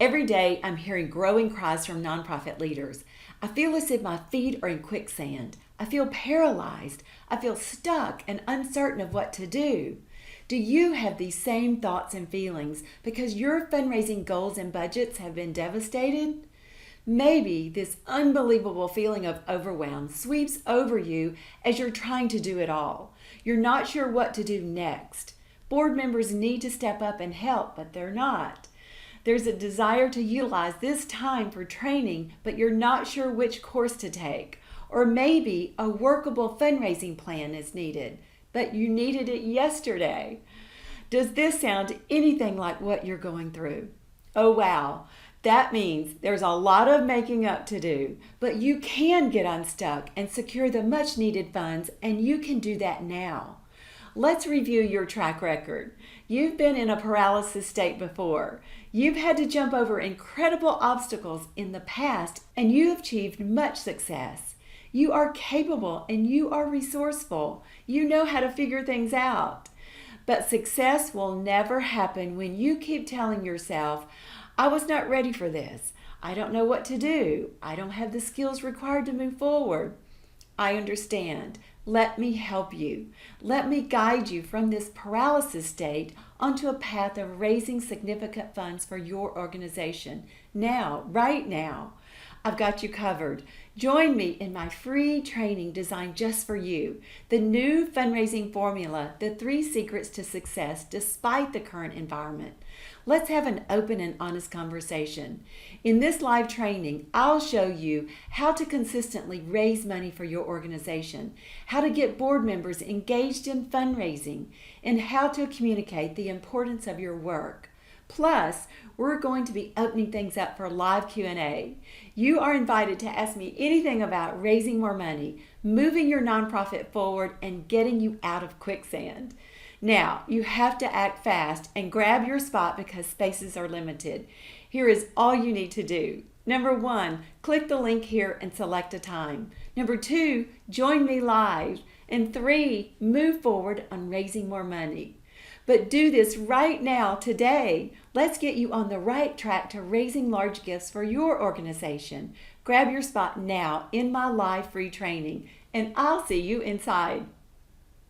Every day, I'm hearing growing cries from nonprofit leaders. I feel as if my feet are in quicksand. I feel paralyzed. I feel stuck and uncertain of what to do. Do you have these same thoughts and feelings because your fundraising goals and budgets have been devastated? Maybe this unbelievable feeling of overwhelm sweeps over you as you're trying to do it all. You're not sure what to do next. Board members need to step up and help, but they're not. There's a desire to utilize this time for training, but you're not sure which course to take. Or maybe a workable fundraising plan is needed, but you needed it yesterday. Does this sound anything like what you're going through? Oh, wow. That means there's a lot of making up to do, but you can get unstuck and secure the much needed funds, and you can do that now. Let's review your track record. You've been in a paralysis state before. You've had to jump over incredible obstacles in the past, and you have achieved much success. You are capable and you are resourceful. You know how to figure things out. But success will never happen when you keep telling yourself, I was not ready for this. I don't know what to do. I don't have the skills required to move forward. I understand. Let me help you. Let me guide you from this paralysis state onto a path of raising significant funds for your organization. Now, right now. I've got you covered. Join me in my free training designed just for you. The new fundraising formula, the 3 secrets to success despite the current environment. Let's have an open and honest conversation. In this live training, I'll show you how to consistently raise money for your organization, how to get board members engaged in fundraising, and how to communicate the importance of your work. Plus, we're going to be opening things up for live Q&A. You are invited to ask me anything about raising more money, moving your nonprofit forward, and getting you out of quicksand. Now, you have to act fast and grab your spot because spaces are limited. Here is all you need to do. Number 1, click the link here and select a time. Number 2, join me live. And 3, move forward on raising more money. But do this right now, today. Let's get you on the right track to raising large gifts for your organization. Grab your spot now in my live free training, and I'll see you inside.